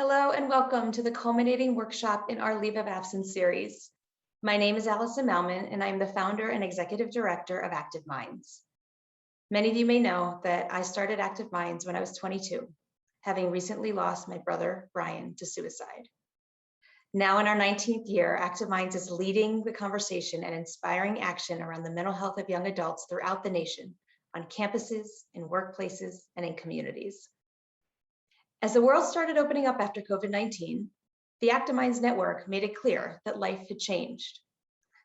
Hello and welcome to the culminating workshop in our Leave of Absence series. My name is Allison Malman and I'm the founder and executive director of Active Minds. Many of you may know that I started Active Minds when I was 22, having recently lost my brother, Brian, to suicide. Now in our 19th year, Active Minds is leading the conversation and inspiring action around the mental health of young adults throughout the nation, on campuses, in workplaces, and in communities. As the world started opening up after COVID-19, the Active Minds Network made it clear that life had changed.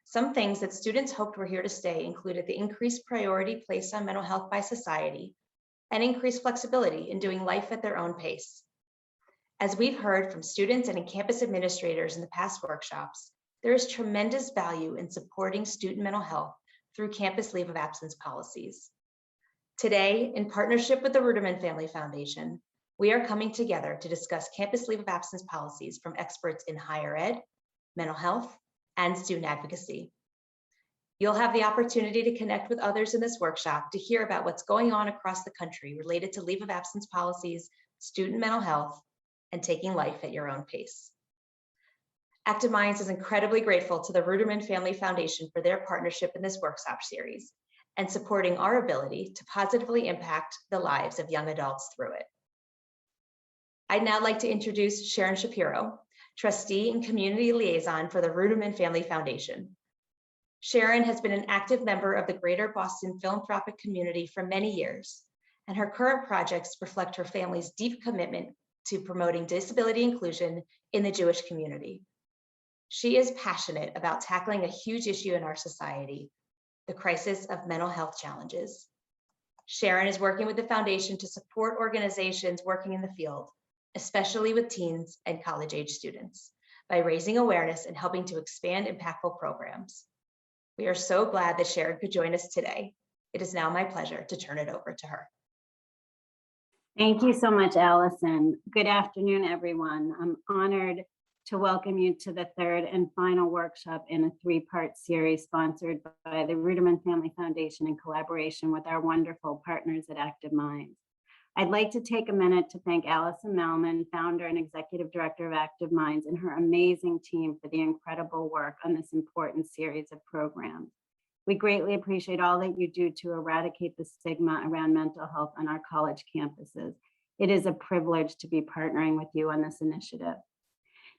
Some things that students hoped were here to stay included the increased priority placed on mental health by society and increased flexibility in doing life at their own pace. As we've heard from students and campus administrators in the past workshops, there is tremendous value in supporting student mental health through campus leave of absence policies. Today, in partnership with the Ruderman Family Foundation, we are coming together to discuss campus leave of absence policies from experts in higher ed, mental health, and student advocacy. You'll have the opportunity to connect with others in this workshop to hear about what's going on across the country related to leave of absence policies, student mental health, and taking life at your own pace. Active Minds is incredibly grateful to the Ruderman Family Foundation for their partnership in this workshop series and supporting our ability to positively impact the lives of young adults through it. I'd now like to introduce Sharon Shapiro, trustee and community liaison for the Ruderman Family Foundation. Sharon has been an active member of the Greater Boston philanthropic community for many years, and her current projects reflect her family's deep commitment to promoting disability inclusion in the Jewish community. She is passionate about tackling a huge issue in our society, the crisis of mental health challenges. Sharon is working with the foundation to support organizations working in the field, especially with teens and college-age students, by raising awareness and helping to expand impactful programs. We are so glad that Sharon could join us today. It is now my pleasure to turn it over to her. Thank you so much, Allison. Good afternoon, everyone. I'm honored to welcome you to the third and final workshop in a three-part series sponsored by the Ruderman Family Foundation in collaboration with our wonderful partners at Active Minds. I'd like to take a minute to thank Allison Malman, founder and executive director of Active Minds, and her amazing team for the incredible work on this important series of programs. We greatly appreciate all that you do to eradicate the stigma around mental health on our college campuses. It is a privilege to be partnering with you on this initiative.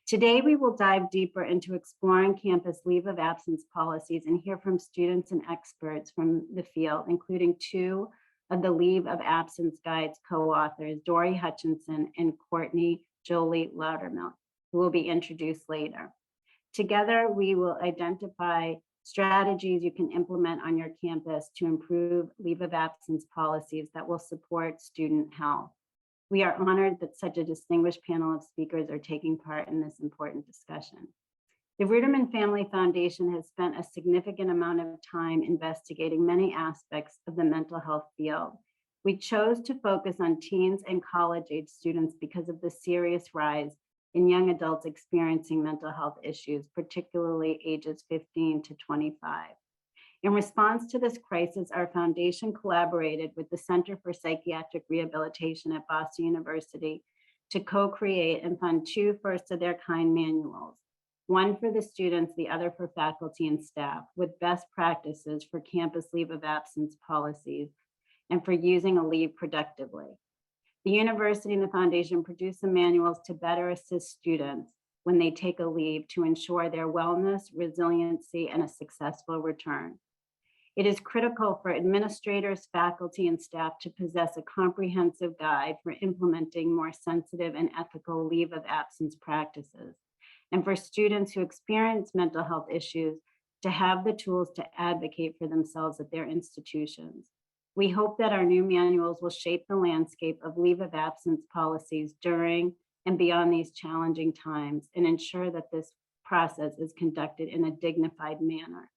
Today, we will dive deeper into exploring campus leave of absence policies and hear from students and experts from the field, including two of the Leave of Absence Guide's co-authors, Dory Hutchinson and Courtney Jolie Loudermilk, who will be introduced later. Together, we will identify strategies you can implement on your campus to improve leave of absence policies that will support student health. We are honored that such a distinguished panel of speakers are taking part in this important discussion. The Ruderman Family Foundation has spent a significant amount of time investigating many aspects of the mental health field. We chose to focus on teens and college-age students because of the serious rise in young adults experiencing mental health issues, particularly ages 15 to 25. In response to this crisis, our foundation collaborated with the Center for Psychiatric Rehabilitation at Boston University to co-create and fund two first-of-their-kind manuals, one for the students, the other for faculty and staff, with best practices for campus leave of absence policies and for using a leave productively. The university and the foundation produced the manuals to better assist students when they take a leave to ensure their wellness, resiliency, and a successful return. It is critical for administrators, faculty, and staff to possess a comprehensive guide for implementing more sensitive and ethical leave of absence practices, and for students who experience mental health issues to have the tools to advocate for themselves at their institutions. We hope that our new manuals will shape the landscape of leave of absence policies during and beyond these challenging times and ensure that this process is conducted in a dignified manner.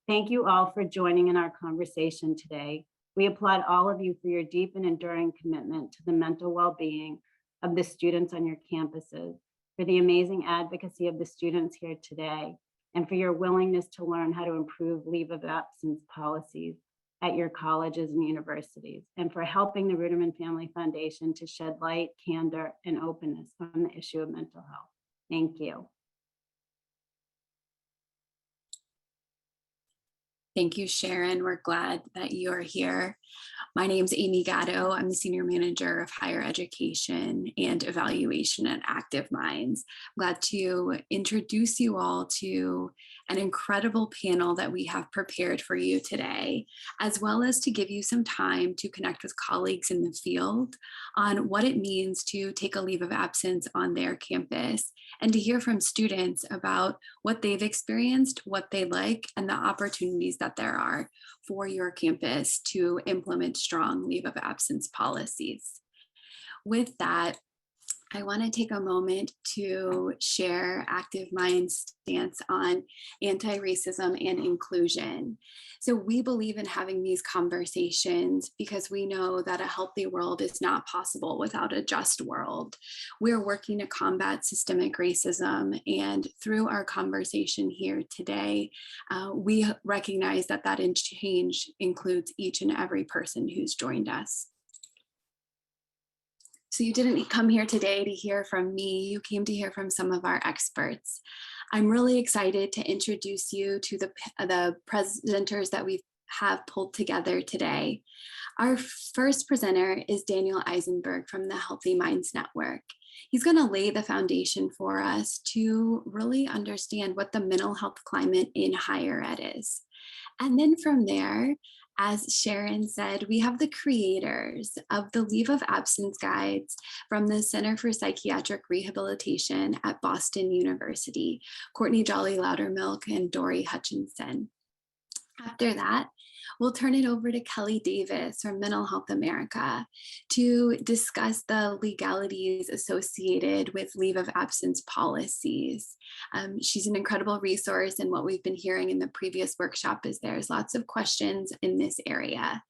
Thank you all for joining in our conversation today. We applaud all of you for your deep and enduring commitment to the mental well-being of the students on your campuses, for the amazing advocacy of the students here today, and for your willingness to learn how to improve leave of absence policies. at your colleges and universities, and for helping the Ruderman Family Foundation to shed light, candor, and openness on the issue of mental health. Thank you. Thank you, Sharon. We're glad that you're here. My name's Amy Gatto. I'm the Senior Manager of Higher Education and Evaluation at Active Minds. I'm glad to introduce you all to an incredible panel that we have prepared for you today, as well as to give you some time to connect with colleagues in the field on what it means to take a leave of absence on their campus, and to hear from students about what they've experienced, what they like, and the opportunities that there are for your campus to implement strong leave of absence policies. With that, I want to take a moment to share Active Minds' stance on anti-racism and inclusion. So we believe in having these conversations because we know that a healthy world is not possible without a just world. We're working to combat systemic racism, and through our conversation here today, we recognize that that change includes each and every person who's joined us. So you didn't come here today to hear from me, you came to hear from some of our experts. I'm really excited to introduce you to the presenters that we have pulled together today. Our first presenter is Daniel Eisenberg from the Healthy Minds Network. He's going to lay the foundation for us to really understand what the mental health climate in higher ed is. And then from there, as Sharon said, we have the creators of the Leave of Absence Guides from the Center for Psychiatric Rehabilitation at Boston University, Courtney Jolly Loudermilk and Dory Hutchinson. After that, we'll turn it over to Kelly Davis from Mental Health America to discuss the legalities associated with leave of absence policies. She's an incredible resource, and what we've been hearing in the previous workshop is there's lots of questions in this area.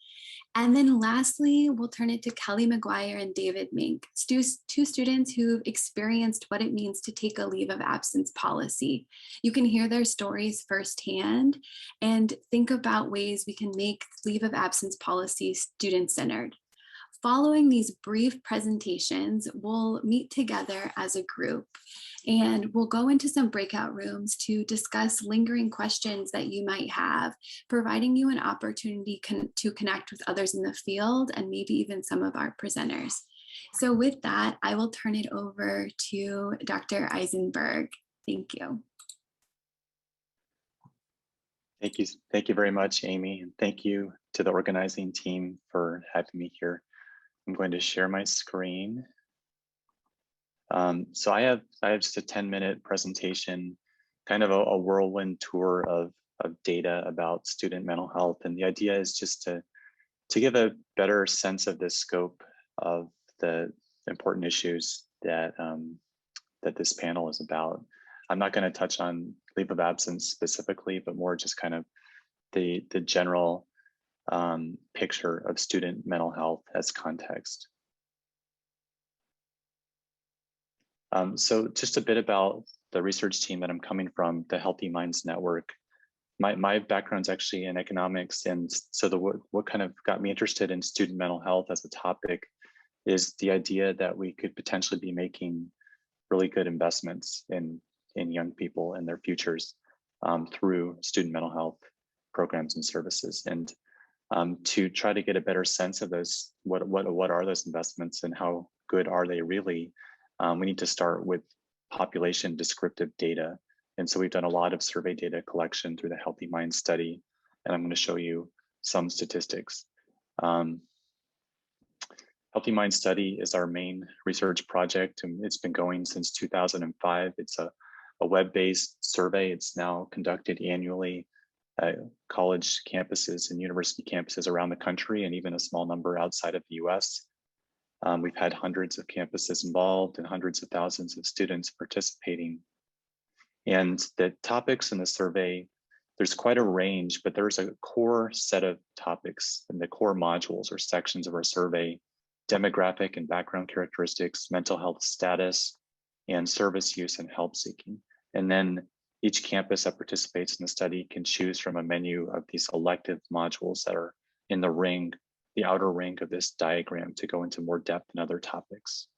And then lastly, we'll turn it to Kelly McGuire and David Mink, two students who've experienced what it means to take a leave of absence policy. You can hear their stories firsthand and think about ways we can make leave of absence policy student-centered. Following these brief presentations, we'll meet together as a group and we'll go into some breakout rooms to discuss lingering questions that you might have, providing you an opportunity to connect with others in the field and maybe even some of our presenters. So with that, I will turn it over to Dr. Eisenberg. Thank you. Thank you very much, Amy, and thank you to the organizing team for having me here. I'm going to share my screen. So I have just a 10-minute presentation, kind of a whirlwind tour of data about student mental health. And the idea is just to give a better sense of the scope of the important issues that, that this panel is about. I'm not going to touch on leave of absence specifically, but more just kind of the general picture of student mental health as context. So just a bit about the research team that I'm coming from, the Healthy Minds Network. My background's actually in economics, and so what kind of got me interested in student mental health as a topic is the idea that we could potentially be making really good investments in young people and their futures through student mental health programs and services. And to try to get a better sense of those, what are those investments and how good are they really? We need to start with population descriptive data. And so we've done a lot of survey data collection through the Healthy Minds study, and I'm going to show you some statistics. Healthy Minds study is our main research project, and it's been going since 2005. It's a web-based survey. It's now conducted annually at college campuses and university campuses around the country, and even a small number outside of the US. We've had hundreds of campuses involved and hundreds of thousands of students participating. And the topics in the survey, there's quite a range, but there's a core set of topics in the core modules or sections of our survey: demographic and background characteristics, mental health status, and service use and help seeking. And then each campus that participates in the study can choose from a menu of these elective modules that are in the ring, the outer ring of this diagram to go into more depth in other topics.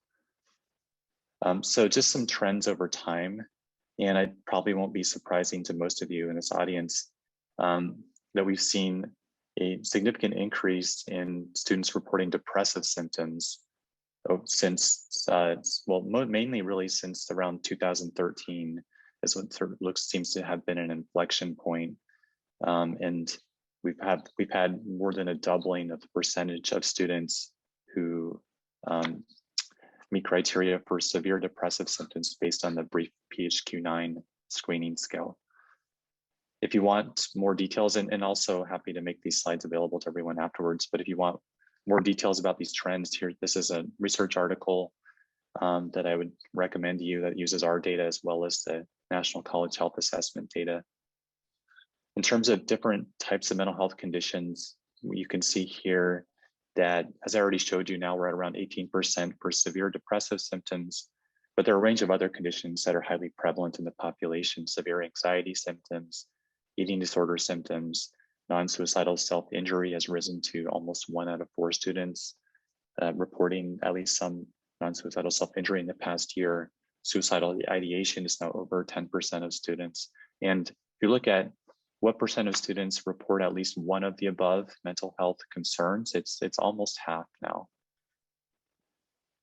So just some trends over time, and I probably won't be surprising to most of you in this audience that we've seen a significant increase in students reporting depressive symptoms since, well, mainly really since around 2013 is what sort of seems to have been an inflection point. And we've had more than a doubling of the percentage of students who meet criteria for severe depressive symptoms based on the brief PHQ-9 screening scale. If you want more details, and also happy to make these slides available to everyone afterwards, but if you want more details about these trends here, this is a research article that I would recommend to you that uses our data as well as the National College Health Assessment data. In terms of different types of mental health conditions, you can see here that, as I already showed you, now we're at around 18% for severe depressive symptoms, but there are a range of other conditions that are highly prevalent in the population: severe anxiety symptoms, eating disorder symptoms, non-suicidal self-injury has risen to almost 1 out of 4 students reporting at least some non-suicidal self-injury in the past year. Suicidal ideation is now over 10% of students. And if you look at what percent of students report at least one of the above mental health concerns, it's almost half now.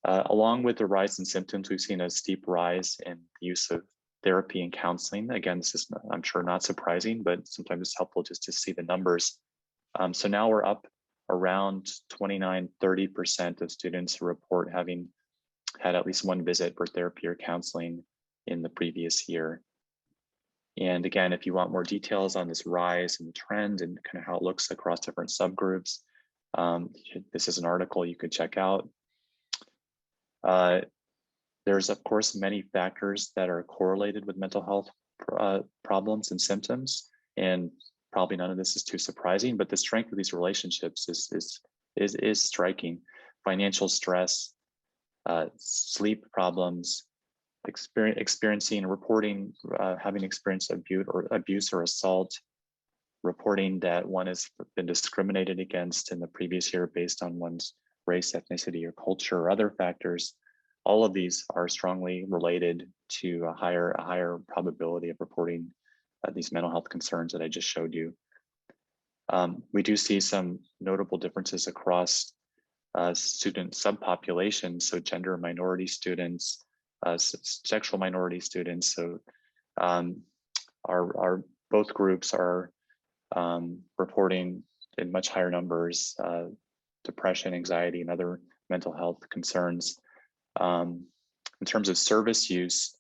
Along with the rise in symptoms, we've seen a steep rise in the use of therapy and counseling. Again, this is, I'm sure, not surprising, but sometimes it's helpful just to see the numbers. So now we're up around 29–30% of students who report having had at least one visit for therapy or counseling in the previous year. And again, if you want more details on this rise and trend and kind of how it looks across different subgroups, this is an article you could check out. There's, of course, many factors that are correlated with mental health problems and symptoms, and probably none of this is too surprising, but the strength of these relationships is striking. Financial stress, sleep problems, experiencing, reporting, having experienced abuse or assault, reporting that one has been discriminated against in the previous year based on one's race, ethnicity, or culture, or other factors. All of these are strongly related to a higher probability of reporting these mental health concerns that I just showed you. We do see some notable differences across student subpopulations, so gender minority students, sexual minority students. So both groups are reporting in much higher numbers depression, anxiety, and other mental health concerns. In terms of service use,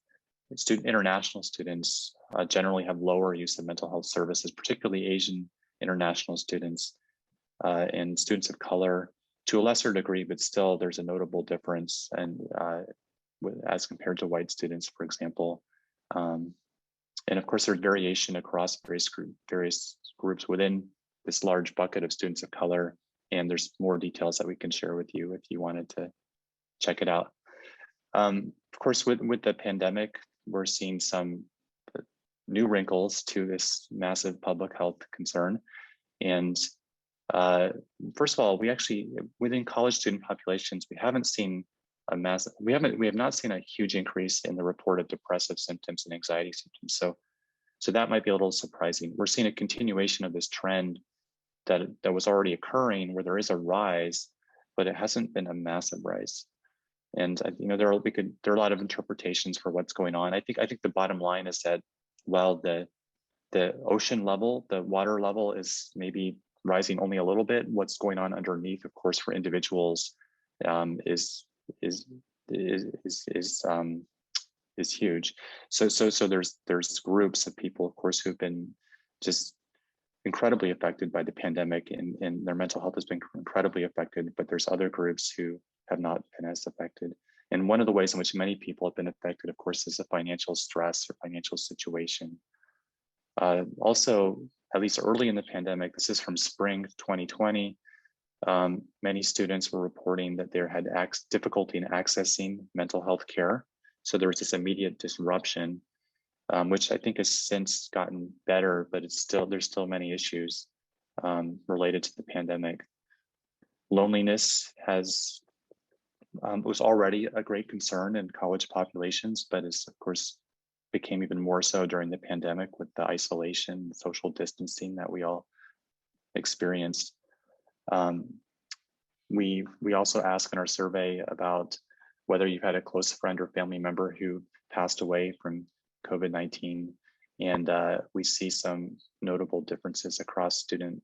international students generally have lower use of mental health services, particularly Asian international students and students of color to a lesser degree, but still there's a notable difference and as compared to white students, for example. And of course, there's variation across various groups within this large bucket of students of color. And there's more details that we can share with you if you wanted to check it out. Of course, with the pandemic, we're seeing some new wrinkles to this massive public health concern. And first of all, we actually, within college student populations, we have not seen a huge increase in the report of depressive symptoms and anxiety symptoms. So that might be a little surprising. We're seeing a continuation of this trend that was already occurring, where there is a rise, but it hasn't been a massive rise. And there are a lot of interpretations for what's going on. I think the bottom line is that while the ocean level, the water level is maybe rising only a little bit, what's going on underneath, of course, for individuals is huge. So there's groups of people, of course, who've been just incredibly affected by the pandemic, and their mental health has been incredibly affected, but there's other groups who have not been as affected. And one of the ways in which many people have been affected, of course, is the financial stress or financial situation. Also, at least early in the pandemic, this is from spring 2020, many students were reporting that they had difficulty in accessing mental health care. So there was this immediate disruption, which I think has since gotten better, but there's still many issues. related to the pandemic. Loneliness was already a great concern in college populations, but is of course became even more so during the pandemic with the isolation, social distancing that we all experienced. We also ask in our survey about whether you've had a close friend or family member who passed away from COVID-19, and we see some notable differences across student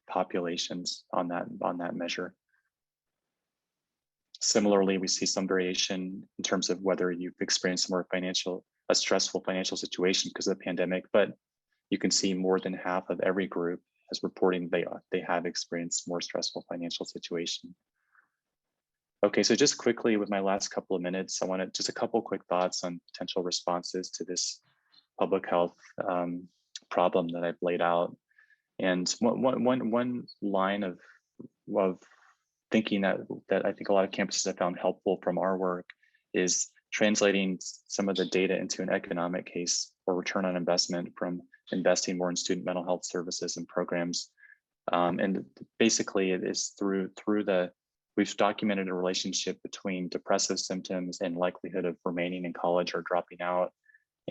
populations on that measure. Similarly, we see some variation in terms of whether you've experienced a stressful financial situation because of the pandemic, but you can see more than half of every group is reporting they have experienced more stressful financial situation. Okay, so just quickly with my last couple of minutes, I wanted just a couple quick thoughts on potential responses to this public health problem that I've laid out. And one line of thinking that I think a lot of campuses have found helpful from our work is translating some of the data into an economic case or return on investment from investing more in student mental health services and programs. And basically it is we've documented a relationship between depressive symptoms and likelihood of remaining in college or dropping out.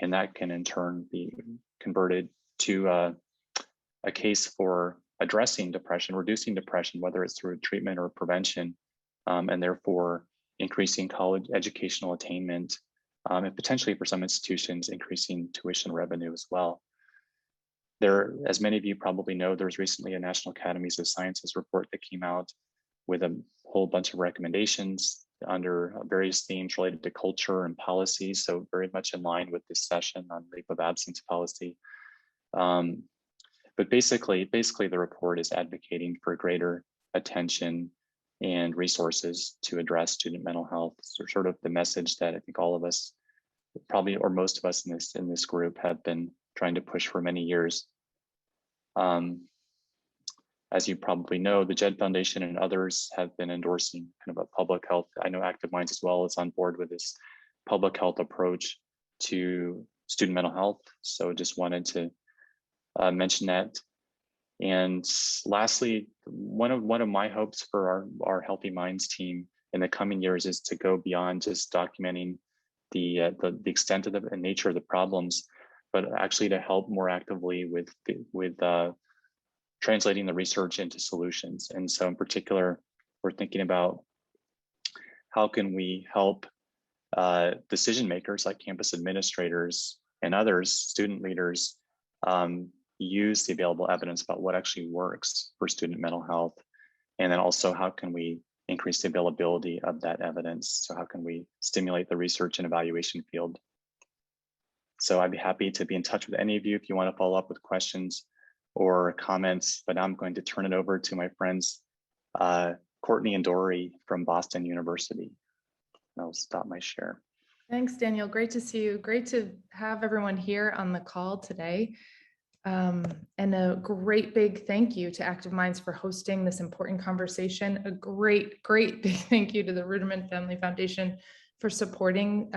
And that can in turn be converted to a case for addressing depression, reducing depression, whether it's through treatment or prevention, and therefore increasing college educational attainment, and potentially for some institutions, increasing tuition revenue as well. There, as many of you probably know, there was recently a National Academies of Sciences report that came out with a whole bunch of recommendations under various themes related to culture and policy. So very much in line with this session on leave of absence policy. But basically the report is advocating for greater attention and resources to address student mental health. So sort of the message that I think all of us, probably, or most of us in this group have been trying to push for many years. As you probably know, the JED Foundation and others have been endorsing kind of a public health. I know Active Minds as well is on board with this public health approach to student mental health. So just wanted to mention that. And lastly, one of my hopes for our Healthy Minds team in the coming years is to go beyond just documenting the extent of the nature of the problems, but actually to help more actively with translating the research into solutions. And so in particular, we're thinking about how can we help decision makers like campus administrators and others, student leaders, use the available evidence about what actually works for student mental health. And then also how can we increase the availability of that evidence? So how can we stimulate the research and evaluation field? So I'd be happy to be in touch with any of you if you want to follow up with questions or comments, but I'm going to turn it over to my friends, Courtney and Dory from Boston University. I'll stop my share. Thanks, Daniel. Great to see you. Great to have everyone here on the call today. And a great big thank you to Active Minds for hosting this important conversation. A great big thank you to the Ruderman Family Foundation for supporting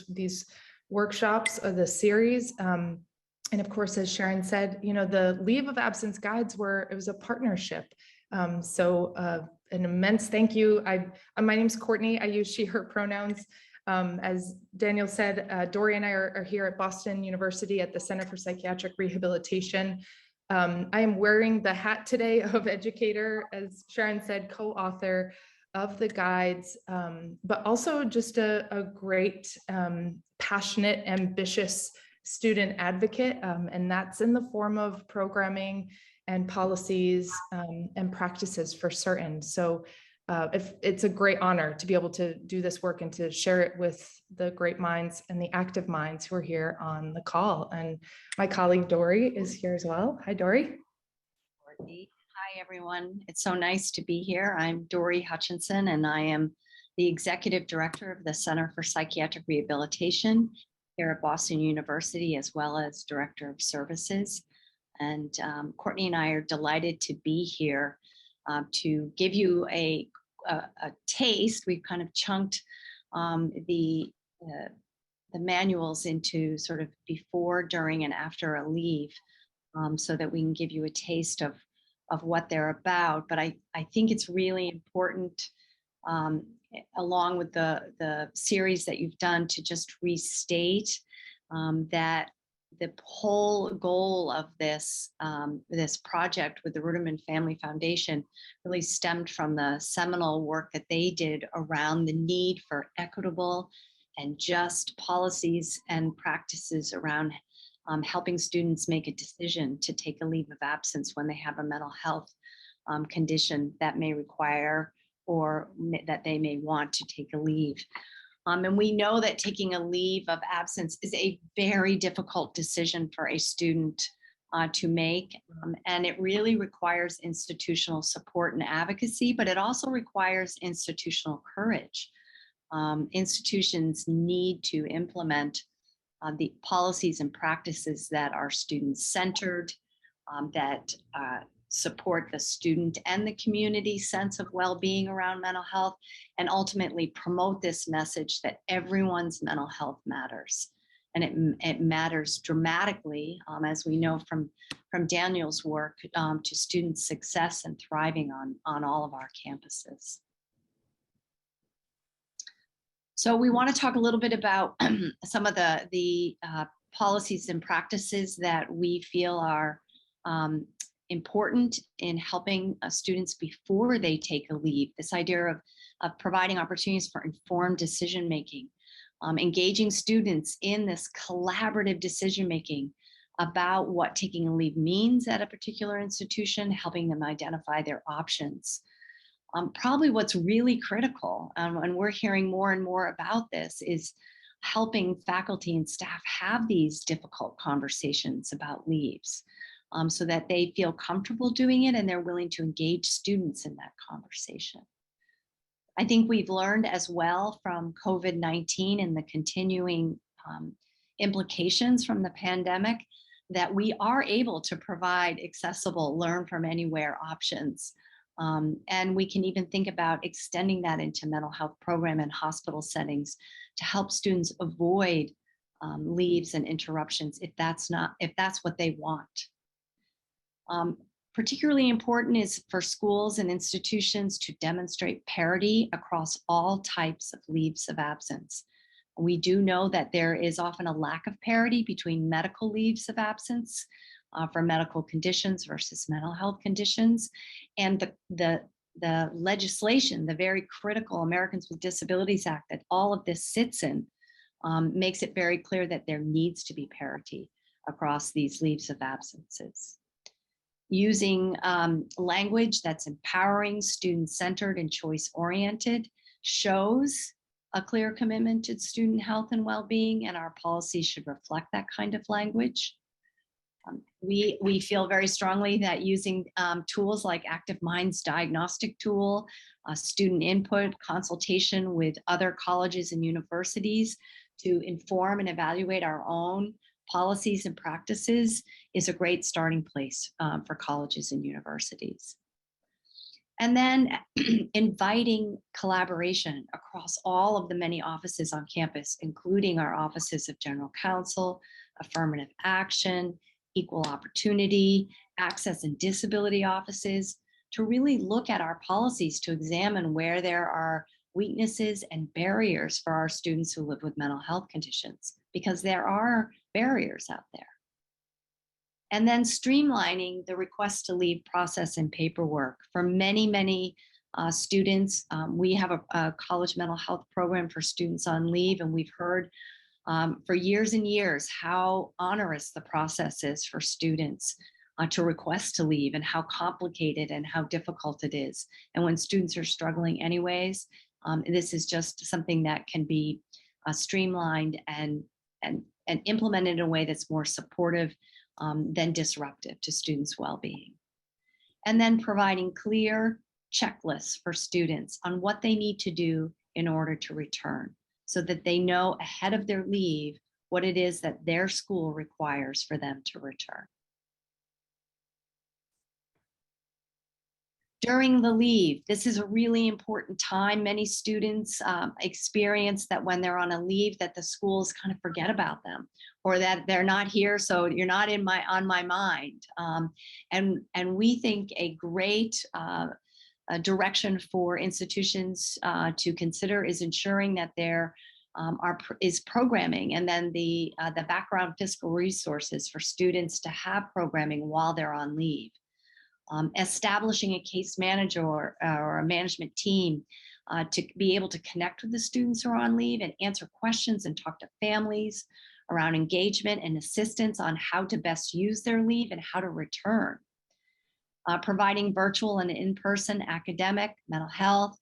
these workshops of the series. And of course, as Sharon said, the leave of absence guides it was a partnership. So an immense thank you. My name's Courtney. I use she, her pronouns. As Daniel said, Dory and I are here at Boston University at the Center for Psychiatric Rehabilitation. I am wearing the hat today of educator, as Sharon said, co-author of the guides, but also just a great, passionate, ambitious student advocate. And that's in the form of programming and policies and practices for certain. So it's a great honor to be able to do this work and to share it with the great minds and the active minds who are here on the call. And my colleague Dory is here as well. Hi, Dory. Hi, everyone. It's so nice to be here. I'm Dory Hutchinson, and I am the Executive Director of the Center for Psychiatric Rehabilitation here at Boston University, as well as Director of Services. And Courtney and I are delighted to be here to give you a taste. We've kind of chunked the manuals into sort of before, during, and after a leave so that we can give you a taste of what they're about. But I think it's really important, along with the series that you've done, to just restate that the whole goal of this this project with the Ruderman Family Foundation really stemmed from the seminal work that they did around the need for equitable and just policies and practices around helping students make a decision to take a leave of absence when they have a mental health condition that may require or that they may want to take a leave. And we know that taking a leave of absence is a very difficult decision for a student to make. And it really requires institutional support and advocacy, but it also requires institutional courage. Institutions need to implement the policies and practices that are student-centered, that support the student and the community sense of well-being around mental health, and ultimately promote this message that everyone's mental health matters. And it matters dramatically, as we know from Daniel's work, to student success and thriving on all of our campuses. So we want to talk a little bit about some of the policies and practices that we feel are important in helping students before they take a leave. This idea of providing opportunities for informed decision-making, engaging students in this collaborative decision-making about what taking a leave means at a particular institution, helping them identify their options. Probably what's really critical, and we're hearing more and more about this, is helping faculty and staff have these difficult conversations about leaves, so that they feel comfortable doing it and they're willing to engage students in that conversation. I think we've learned as well from COVID-19 and the continuing implications from the pandemic that we are able to provide accessible learn from anywhere options. And we can even think about extending that into mental health program and hospital settings to help students avoid leaves and interruptions if that's what they want. Particularly important is for schools and institutions to demonstrate parity across all types of leaves of absence. We do know that there is often a lack of parity between medical leaves of absence for medical conditions versus mental health conditions. And the legislation, the very critical Americans with Disabilities Act that all of this sits in, makes it very clear that there needs to be parity across these leaves of absences. Using language that's empowering, student-centered, and choice-oriented shows a clear commitment to student health and well-being, and our policies should reflect that kind of language. We feel very strongly that using tools like Active Minds diagnostic tool, student input, consultation with other colleges and universities to inform and evaluate our own policies and practices is a great starting place for colleges and universities. And then inviting collaboration across all of the many offices on campus, including our offices of general counsel, affirmative action, equal opportunity, access and disability offices, to really look at our policies to examine where there are weaknesses and barriers for our students who live with mental health conditions, because there are barriers out there. And then streamlining the request to leave process and paperwork. For many students, we have a college mental health program for students on leave, and we've heard for years and years how onerous the process is for students to request to leave, and how complicated and how difficult it is. And when students are struggling anyways, this is just something that can be streamlined and implemented in a way that's more supportive than disruptive to students' well-being. And then providing clear checklists for students on what they need to do in order to return, so that they know ahead of their leave what it is that their school requires for them to return. During the leave, this is a really important time. Many students experience that when they're on a leave that the schools kind of forget about them, or that they're not here, so you're not on my mind. And we think a great direction for institutions to consider is ensuring that there is programming, and then the background fiscal resources for students to have programming while they're on leave. Establishing a case manager or a management team to be able to connect with the students who are on leave and answer questions and talk to families around engagement and assistance on how to best use their leave and how to return. Providing virtual and in-person academic, mental health,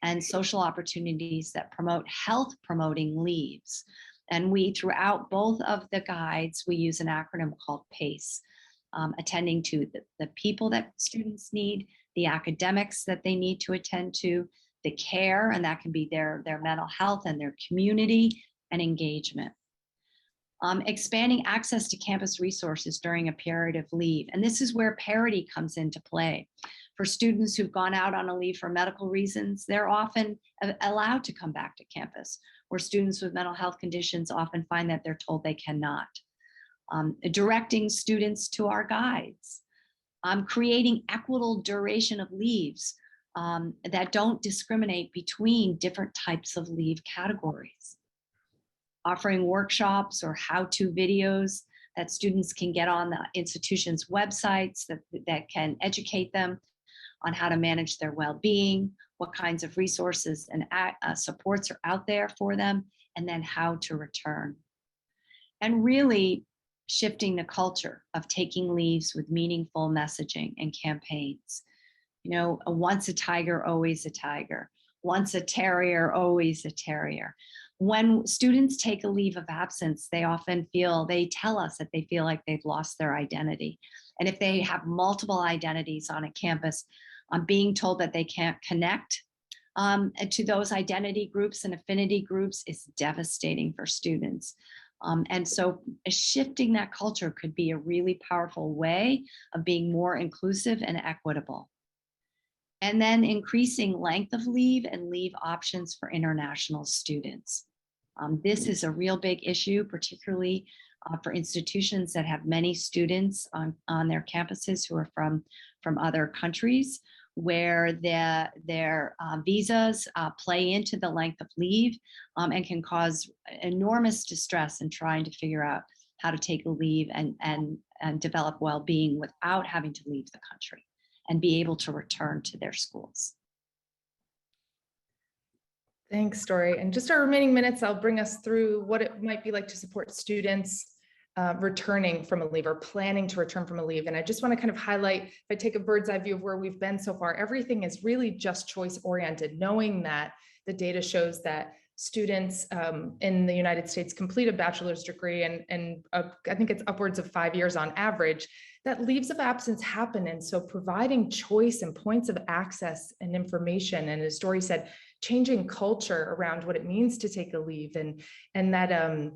and social opportunities that promote health promoting leaves. And we, throughout both of the guides, we use an acronym called PACE. Attending to the people that students need, the academics that they need to attend to, the care, and that can be their mental health and their community and engagement. Expanding access to campus resources during a period of leave. And this is where parity comes into play. For students who've gone out on a leave for medical reasons, they're often allowed to come back to campus, where students with mental health conditions often find that they're told they cannot. Directing students to our guides, creating equitable duration of leaves that don't discriminate between different types of leave categories, offering workshops or how-to videos that students can get on the institution's websites that can educate them on how to manage their well-being, what kinds of resources and supports are out there for them, and then how to return. And really, shifting the culture of taking leaves with meaningful messaging and campaigns. You know, once a tiger, always a tiger. Once a terrier, always a terrier. When students take a leave of absence, they tell us that they feel like they've lost their identity. And if they have multiple identities on a campus, being told that they can't connect to those identity groups and affinity groups is devastating for students. And so shifting that culture could be a really powerful way of being more inclusive and equitable. And then increasing length of leave and leave options for international students. This is a real big issue, particularly for institutions that have many students on their campuses who are from other countries, where their visas play into the length of leave and can cause enormous distress in trying to figure out how to take a leave and develop well-being without having to leave the country and be able to return to their schools. Thanks, Dory. And just our remaining minutes, I'll bring us through what it might be like to support students returning from a leave or planning to return from a leave. And I just want to kind of highlight, if I take a bird's eye view of where we've been so far, everything is really just choice oriented, knowing that the data shows that students in the United States complete a bachelor's degree and I think it's upwards of 5 years on average, that leaves of absence happen. And so providing choice and points of access and information, and as Dory said, changing culture around what it means to take a leave, and that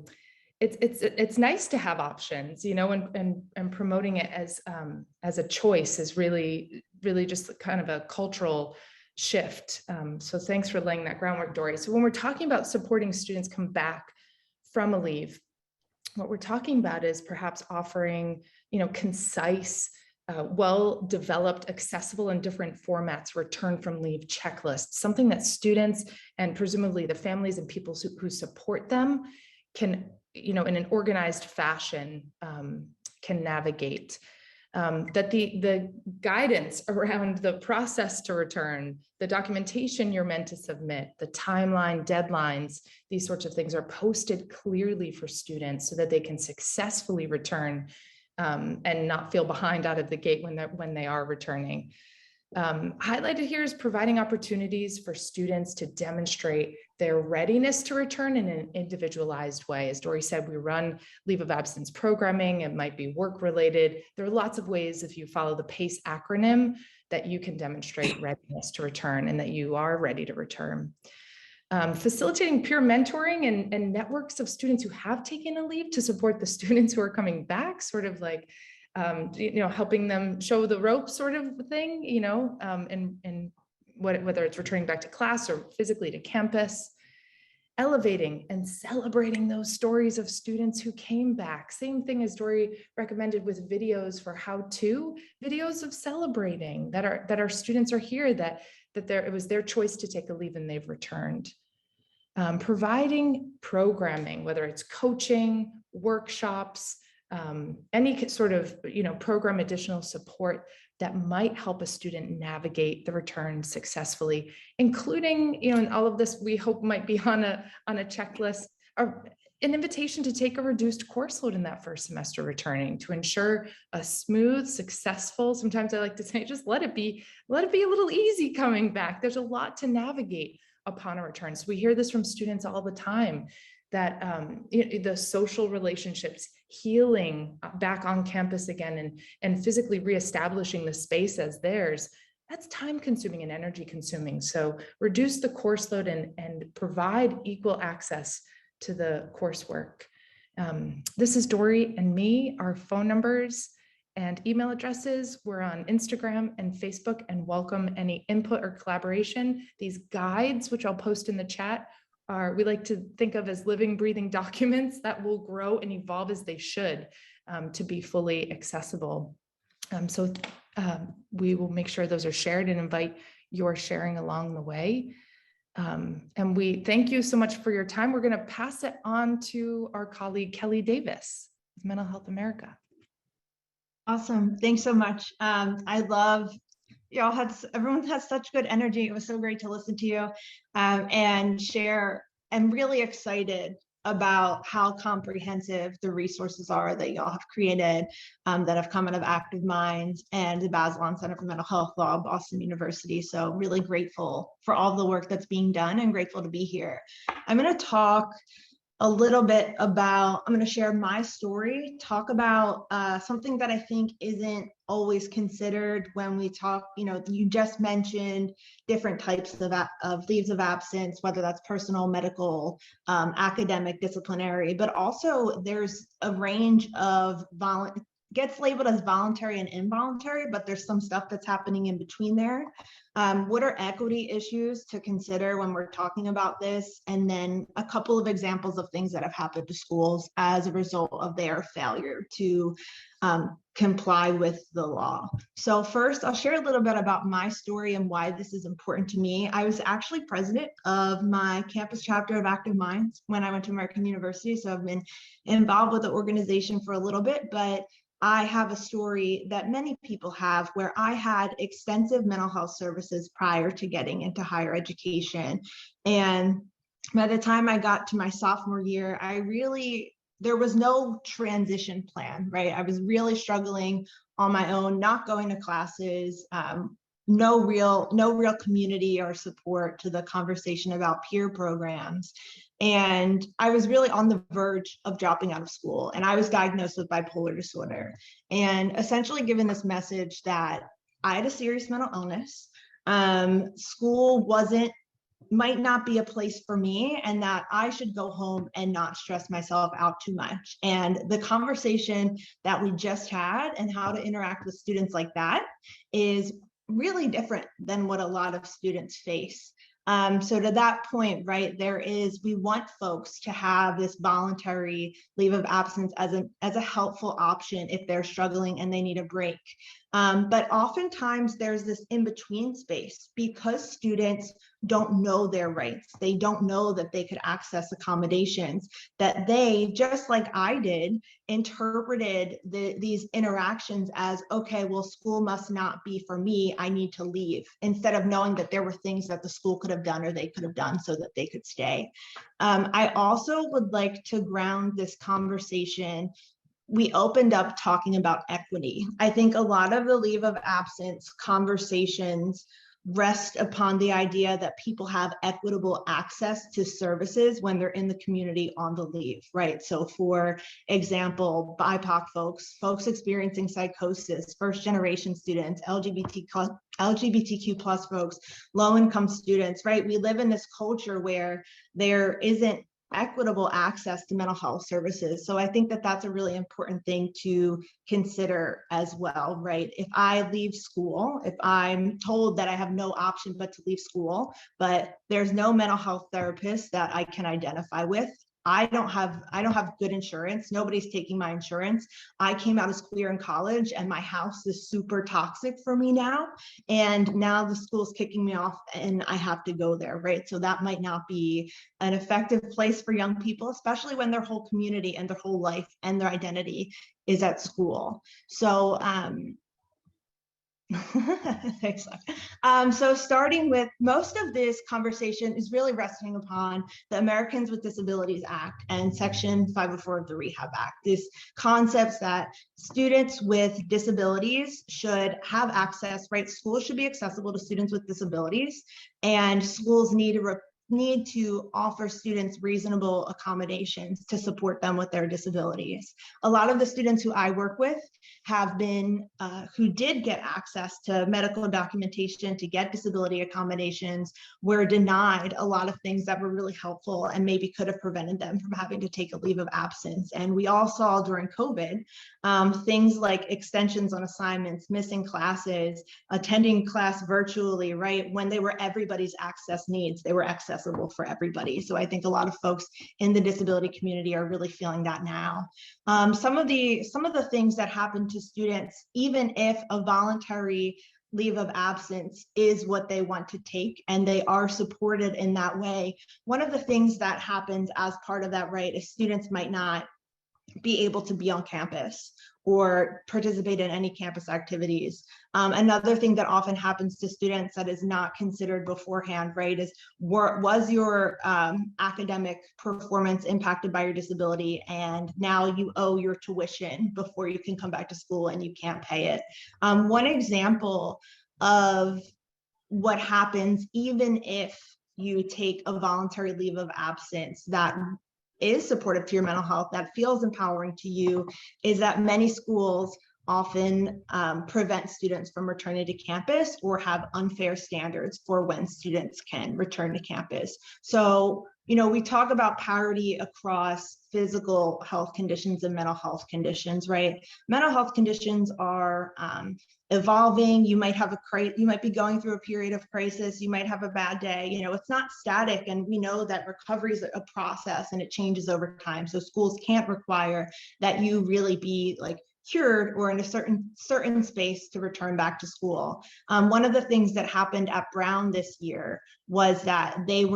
it's nice to have options, you know, and promoting it as a choice is really just kind of a cultural shift. So thanks for laying that groundwork, Dory. So when we're talking about supporting students come back from a leave, what we're talking about is perhaps offering, you know, concise, well-developed, accessible in different formats, return from leave checklists, something that students and presumably the families and people who support them can, you know, in an organized fashion, can navigate. That the guidance around the process to return, the documentation you're meant to submit, the timeline, deadlines, these sorts of things are posted clearly for students so that they can successfully return and not feel behind out of the gate when they are returning. Highlighted here is providing opportunities for students to demonstrate their readiness to return in an individualized way. As Dory said, we run leave of absence programming. It might be work related. There are lots of ways, if you follow the PACE acronym, that you can demonstrate readiness to return and that you are ready to return. Facilitating peer mentoring and networks of students who have taken a leave to support the students who are coming back, sort of like helping them show the ropes sort of thing, and whether it's returning back to class or physically to campus. Elevating and celebrating those stories of students who came back. Same thing as Dory recommended with videos for how-to videos of celebrating that our students are here, that it was their choice to take a leave and they've returned. Providing programming, whether it's coaching, workshops, any sort of program additional support that might help a student navigate the return successfully, including, and all of this we hope might be on a checklist, or an invitation to take a reduced course load in that first semester returning to ensure a smooth, successful, sometimes I like to say, just let it be a little easy coming back. There's a lot to navigate upon a return. So we hear this from students all the time, that the social relationships, healing back on campus again, and physically reestablishing the space as theirs, that's time consuming and energy consuming. So reduce the course load and provide equal access to the coursework. This is Dory and me. Our phone numbers and email addresses. We're on Instagram and Facebook, and welcome any input or collaboration. These guides, which I'll post in the chat, we like to think of as living, breathing documents that will grow and evolve as they should, to be fully accessible. So we will make sure those are shared and invite your sharing along the way. And we thank you so much for your time. We're going to pass it on to our colleague, Kelly Davis with Mental Health America. Awesome. Thanks so much. I love everyone has such good energy. It was so great to listen to you and share. I'm really excited about how comprehensive the resources are that y'all have created, that have come out of Active Minds and the Bazelon Center for Mental Health Law, Boston University. So really grateful for all the work that's being done and grateful to be here. I'm going to talk a little bit about, I'm going to share my story, talk about something that I think isn't always considered when we talk, you just mentioned different types of leaves of absence, whether that's personal, medical, academic, disciplinary, but also there's a range of gets labeled as voluntary and involuntary, but there's some stuff that's happening in between there. What are equity issues to consider when we're talking about this? And then a couple of examples of things that have happened to schools as a result of their failure to comply with the law. So first, I'll share a little bit about my story and why this is important to me. I was actually president of my campus chapter of Active Minds when I went to American University. So I've been involved with the organization for a little bit, but I have a story that many people have where I had extensive mental health services prior to getting into higher education. And by the time I got to my sophomore year, there was no transition plan, right? I was really struggling on my own, not going to classes, no real community or support to the conversation about peer programs. And I was really on the verge of dropping out of school, and I was diagnosed with bipolar disorder, and essentially given this message that I had a serious mental illness, school might not be a place for me, and that I should go home and not stress myself out too much. And the conversation that we just had and how to interact with students like that is really different than what a lot of students face. So to that point, right, we want folks to have this voluntary leave of absence as a helpful option if they're struggling and they need a break. But oftentimes there's this in-between space because students don't know their rights. They don't know that they could access accommodations, that they, just like I did, interpreted these interactions as, okay, well, school must not be for me, I need to leave, instead of knowing that there were things that the school could have done or they could have done so that they could stay. I also would like to ground this conversation. We opened up talking about equity. I think a lot of the leave of absence conversations rest upon the idea that people have equitable access to services when they're in the community on the leave, right? So for example, BIPOC folks experiencing psychosis, first generation students, LGBTQ plus folks, low income students, right? We live in this culture where there isn't equitable access to mental health services. So I think that that's a really important thing to consider as well, right? If I leave school, if I'm told that I have no option but to leave school, but there's no mental health therapist that I can identify with, I don't have good insurance. Nobody's taking my insurance. I came out as queer in college and my house is super toxic for me now. And now the school's kicking me off and I have to go there, right? So that might not be an effective place for young people, especially when their whole community and their whole life and their identity is at school. So thanks. So starting with, most of this conversation is really resting upon the Americans with Disabilities Act and Section 504 of the Rehab Act. These concepts that students with disabilities should have access, right? Schools should be accessible to students with disabilities, and schools need to offer students reasonable accommodations to support them with their disabilities. A lot of the students who I work with have been, who did get access to medical documentation to get disability accommodations, were denied a lot of things that were really helpful and maybe could have prevented them from having to take a leave of absence. And we all saw during COVID, things like extensions on assignments, missing classes, attending class virtually, right? When they were everybody's access needs, they were accessible for everybody. So I think a lot of folks in the disability community are really feeling that now. Some of the things that happen to students, even if a voluntary leave of absence is what they want to take and they are supported in that way, one of the things that happens as part of that, right, is students might not be able to be on campus or participate in any campus activities. Another thing that often happens to students that is not considered beforehand, right, is was your academic performance impacted by your disability, and now you owe your tuition before you can come back to school and you can't pay it. One example of what happens even if you take a voluntary leave of absence that is supportive to your mental health, that feels empowering to you, is that many schools often prevent students from returning to campus or have unfair standards for when students can return to campus. So, you know, we talk about parity across physical health conditions and mental health conditions, right? Mental health conditions are evolving. You might be going through a period of crisis. You might have a bad day. You know, it's not static, and we know that recovery is a process and it changes over time. So schools can't require that you really be like cured or in a certain space to return back to school. One of the things that happened at Brown this year was that it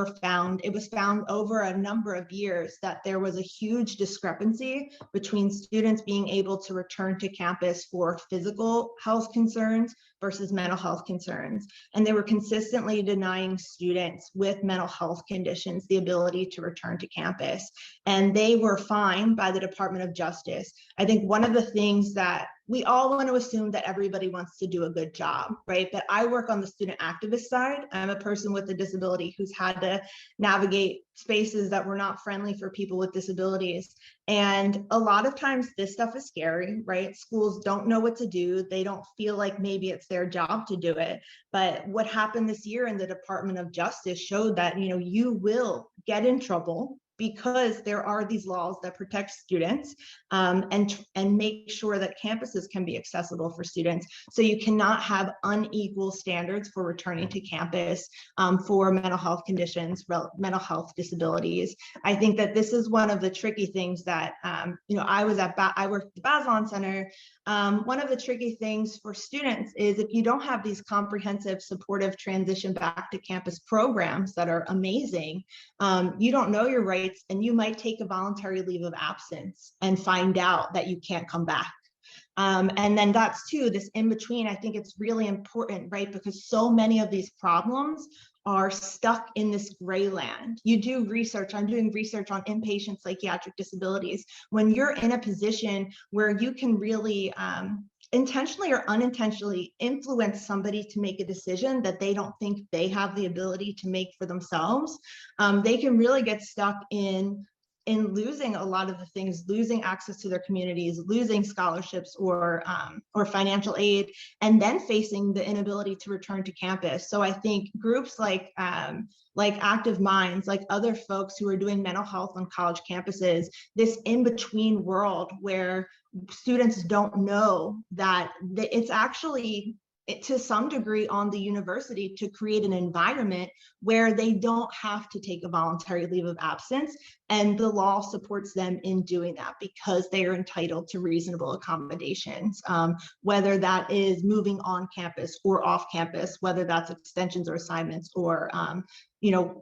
was found over a number of years that there was a huge discrepancy between students being able to return to campus for physical health concerns versus mental health concerns. And they were consistently denying students with mental health conditions the ability to return to campus. And they were fined by the Department of Justice. I think one of the things that we all want to assume that everybody wants to do a good job, right? But I work on the student activist side. I'm a person with a disability who's had to navigate spaces that were not friendly for people with disabilities. And a lot of times this stuff is scary, right? Schools don't know what to do. They don't feel like maybe it's their job to do it. But what happened this year in the Department of Justice showed that, you know, you will get in trouble because there are these laws that protect students and make sure that campuses can be accessible for students. So you cannot have unequal standards for returning to campus for mental health conditions, mental health disabilities. I think that this is one of the tricky things that, you know, I worked at the Bazelon Center. One of the tricky things for students is if you don't have these comprehensive supportive transition back to campus programs that are amazing, you don't know your rights, and you might take a voluntary leave of absence and find out that you can't come back. And then that's too, this in between, I think it's really important, right? Because so many of these problems are stuck in this gray land. You do research, I'm doing research on inpatient psychiatric disabilities. When you're in a position where you can really intentionally or unintentionally influence somebody to make a decision that they don't think they have the ability to make for themselves, they can really get stuck in in losing a lot of the things, losing access to their communities, losing scholarships or financial aid, and then facing the inability to return to campus. So I think groups like Active Minds, like other folks who are doing mental health on college campuses, this in-between world where students don't know that it's actually to some degree on the university to create an environment where they don't have to take a voluntary leave of absence, and the law supports them in doing that because they are entitled to reasonable accommodations, whether that is moving on campus or off campus, whether that's extensions or assignments or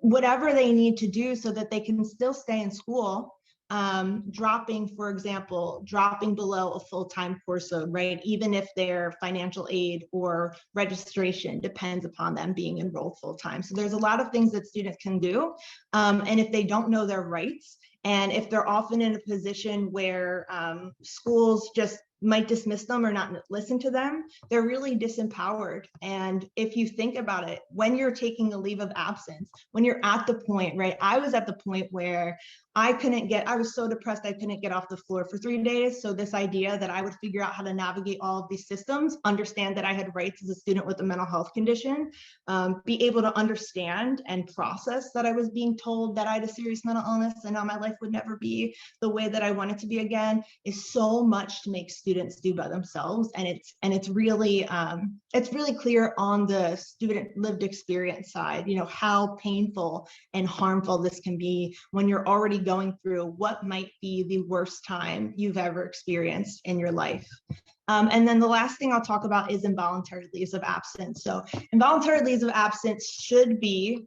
whatever they need to do so that they can still stay in school. For example, dropping below a full-time course load, right? Even if their financial aid or registration depends upon them being enrolled full-time. So there's a lot of things that students can do. And if they don't know their rights, and if they're often in a position where schools just might dismiss them or not listen to them, they're really disempowered. And if you think about it, when you're taking a leave of absence, when you're at the point, right? I was at the point where I was so depressed I couldn't get off the floor for 3 days. So this idea that I would figure out how to navigate all of these systems, understand that I had rights as a student with a mental health condition, be able to understand and process that I was being told that I had a serious mental illness and now my life would never be the way that I want it to be again, is so much to make students do by themselves. And it's really clear on the student lived experience side, how painful and harmful this can be when you're already going through what might be the worst time you've ever experienced in your life. And then the last thing I'll talk about is involuntary leaves of absence. So involuntary leaves of absence should be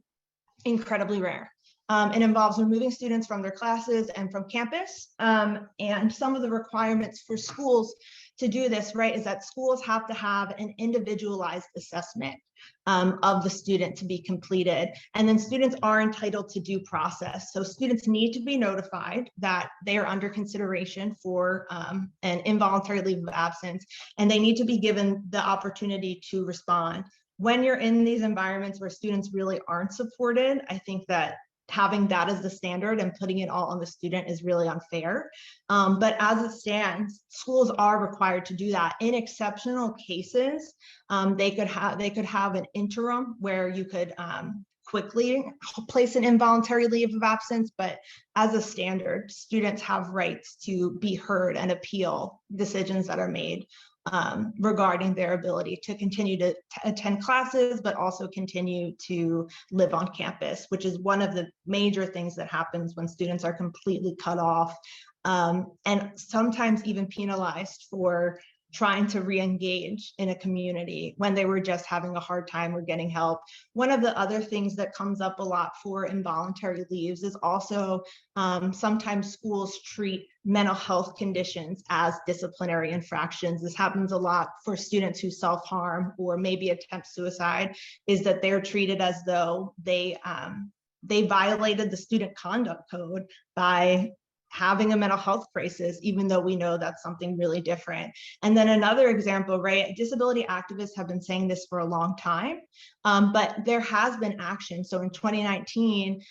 incredibly rare. It involves removing students from their classes and from campus. And some of the requirements for schools to do this, right, is that schools have to have an individualized assessment of the student to be completed. And then students are entitled to due process. So students need to be notified that they are under consideration for an involuntary leave of absence, and they need to be given the opportunity to respond. When you're in these environments where students really aren't supported, I think that having that as the standard and putting it all on the student is really unfair. But as it stands, schools are required to do that. In exceptional cases, they could have an interim where you could quickly place an involuntary leave of absence, but as a standard, students have rights to be heard and appeal decisions that are made regarding their ability to continue to attend classes, but also continue to live on campus, which is one of the major things that happens when students are completely cut off and sometimes even penalized for trying to re-engage in a community when they were just having a hard time or getting help. One of the other things that comes up a lot for involuntary leaves is also sometimes schools treat mental health conditions as disciplinary infractions. This happens a lot for students who self-harm or maybe attempt suicide, is that they're treated as though they violated the student conduct code by having a mental health crisis, even though we know that's something really different. And then another example, right? Disability activists have been saying this for a long time, but there has been action. So in 2019,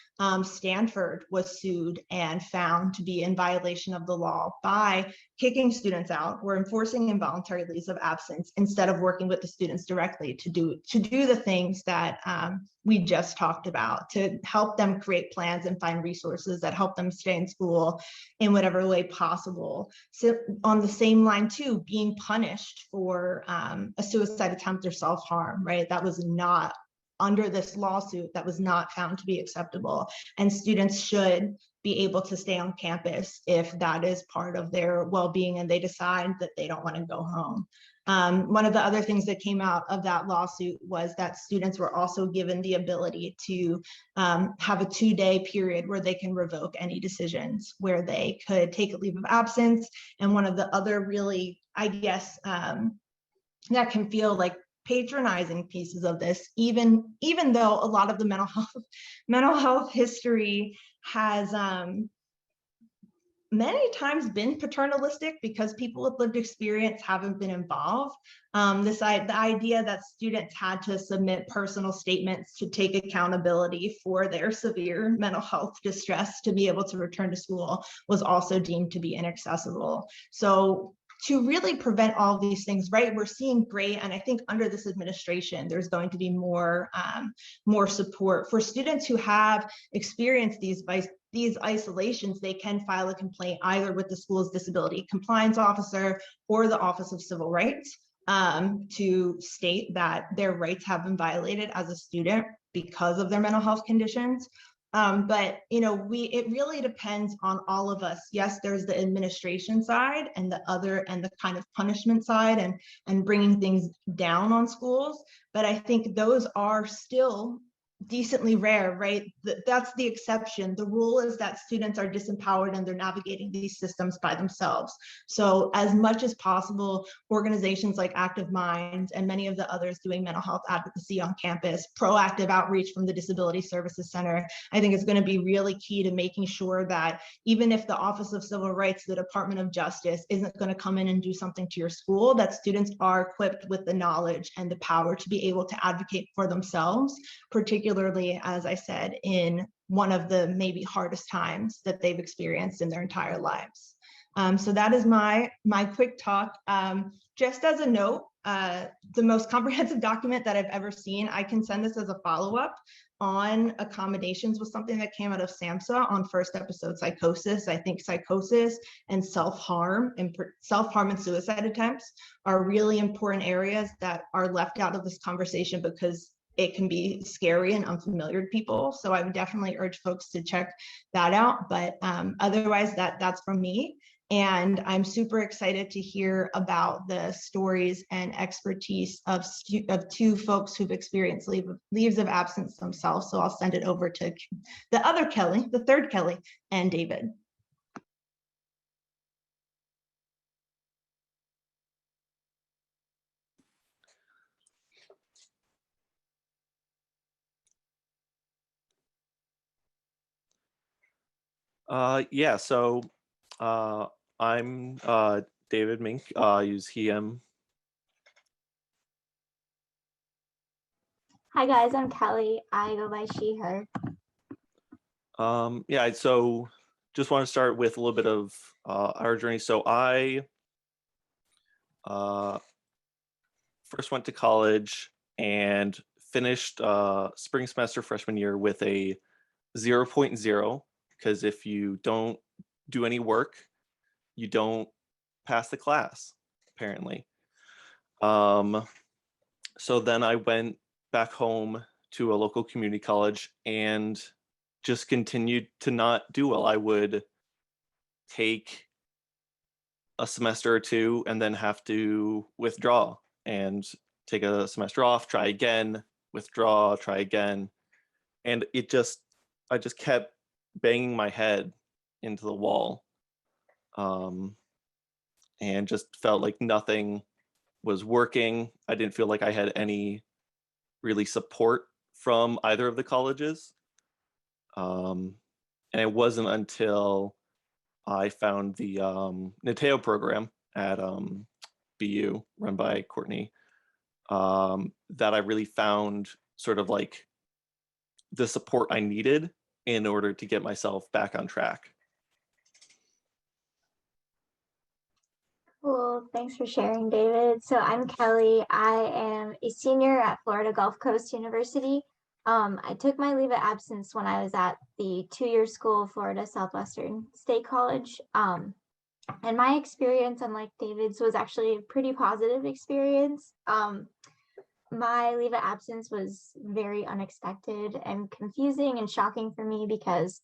Stanford was sued and found to be in violation of the law by kicking students out or enforcing involuntary leaves of absence instead of working with the students directly to do the things that we just talked about, to help them create plans and find resources that help them stay in school in whatever way possible. So on the same line too, being punished for a suicide attempt or self-harm, right? That was not under this lawsuit, that was not found to be acceptable. And students should be able to stay on campus if that is part of their well-being and they decide that they don't want to go home. One of the other things that came out of that lawsuit was that students were also given the ability to have a 2-day period where they can revoke any decisions, where they could take a leave of absence. And one of the other really, I guess, that can feel like patronizing pieces of this, even though a lot of the mental health history has many times been paternalistic because people with lived experience haven't been involved. The idea that students had to submit personal statements to take accountability for their severe mental health distress to be able to return to school was also deemed to be inaccessible. So to really prevent all of these things, right, we're seeing great, and I think under this administration, there's going to be more support for students who have experienced these isolations. They can file a complaint either with the school's disability compliance officer or the Office of Civil Rights to state that their rights have been violated as a student because of their mental health conditions. But it really depends on all of us. Yes, there's the administration side and the kind of punishment side and bringing things down on schools. But I think those are still decently rare, right? That's the exception. The rule is that students are disempowered and they're navigating these systems by themselves. So as much as possible, organizations like Active Minds and many of the others doing mental health advocacy on campus, proactive outreach from the Disability Services Center, I think is going to be really key to making sure that even if the Office of Civil Rights, the Department of Justice isn't going to come in and do something to your school, that students are equipped with the knowledge and the power to be able to advocate for themselves, particularly, as I said, in one of the maybe hardest times that they've experienced in their entire lives. So that is my quick talk. Just as a note, the most comprehensive document that I've ever seen, I can send this as a follow-up on accommodations, was something that came out of SAMHSA on first episode psychosis. I think psychosis and self-harm and suicide attempts are really important areas that are left out of this conversation because it can be scary and unfamiliar to people. So I would definitely urge folks to check that out. But otherwise, that's from me. And I'm super excited to hear about the stories and expertise of two folks who've experienced leaves of absence themselves. So I'll send it over to the other Kelly, the third Kelly, and David. Yeah, so I'm David Mink, use he, him. Hi guys, I'm Kelly. I go by she, her. Yeah, so just want to start with a little bit of our journey. So I first went to college and finished spring semester freshman year with a 0.0, because if you don't do any work, you don't pass the class, apparently. So then I went back home to a local community college and just continued to not do well. I would take a semester or two and then have to withdraw and take a semester off, try again, withdraw, try again. And I just kept banging my head into the wall. And just felt like nothing was working. I didn't feel like I had any really support from either of the colleges. And it wasn't until I found the Nateo program at BU run by Courtney that I really found sort of like the support I needed in order to get myself back on track. Cool, thanks for sharing, David. So I'm Kelly. I am a senior at Florida Gulf Coast University. I took my leave of absence when I was at the two-year school, Florida Southwestern State College. And my experience, unlike David's, was actually a pretty positive experience. My leave of absence was very unexpected and confusing and shocking for me because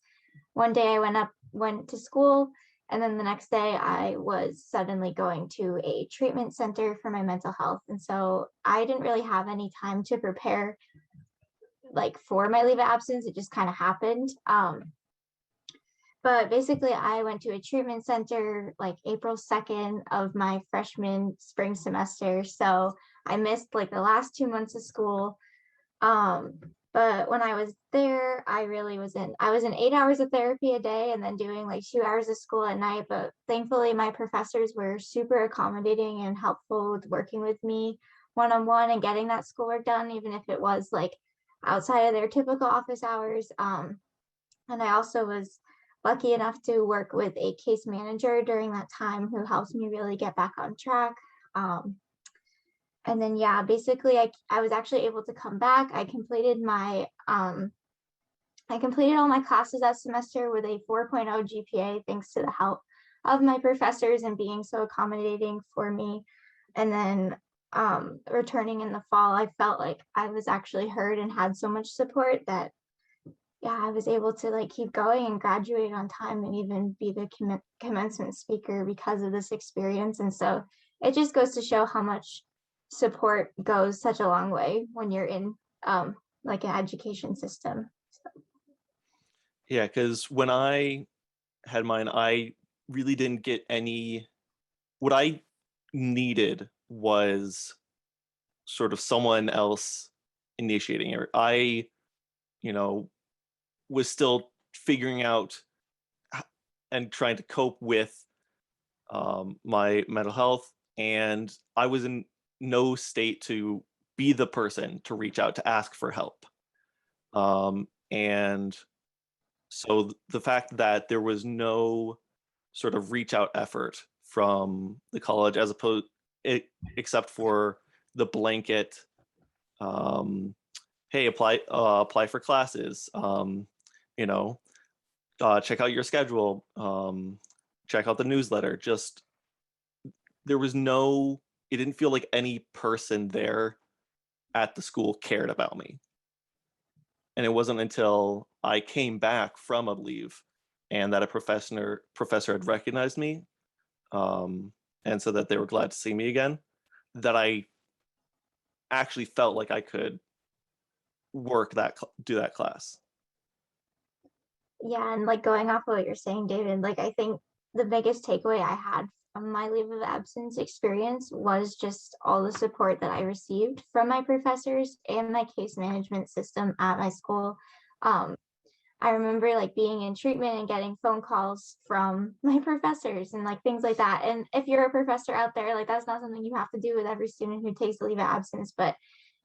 one day I went to school, and then the next day I was suddenly going to a treatment center for my mental health. And so I didn't really have any time to prepare for my leave of absence. It just kind of happened. But basically I went to a treatment center April 2nd of my freshman spring semester. So I missed the last 2 months of school. But when I was there, I was in 8 hours of therapy a day and then doing like 2 hours of school at night. But thankfully, my professors were super accommodating and helpful with working with me one-on-one and getting that schoolwork done, even if it was like outside of their typical office hours. And I also was lucky enough to work with a case manager during that time who helped me really get back on track. And then, yeah, basically I was actually able to come back. I completed all my classes that semester with a 4.0 GPA, thanks to the help of my professors and being so accommodating for me. And then returning in the fall, I felt like I was actually heard and had so much support that, yeah, I was able to like keep going and graduate on time and even be the commencement speaker because of this experience. And so it just goes to show how much support goes such a long way when you're in like an education system. Yeah, because when I had mine, I really didn't get what I needed was sort of someone else initiating it. I, was still figuring out and trying to cope with my mental health, and I was in no state to be the person to reach out to ask for help. And so the fact that there was no sort of reach out effort from the college except for the blanket, hey, apply for classes, check out your schedule, check out the newsletter. Just it didn't feel like any person there at the school cared about me. And it wasn't until I came back from a leave and that a professor had recognized me, and so that they were glad to see me again, that I actually felt like I could do that class. Yeah, and like going off of what you're saying, David, like I think the biggest takeaway I had from my leave of absence experience was just all the support that I received from my professors and my case management system at my school. I remember like being in treatment and getting phone calls from my professors and like things like that. And if you're a professor out there, like that's not something you have to do with every student who takes a leave of absence, but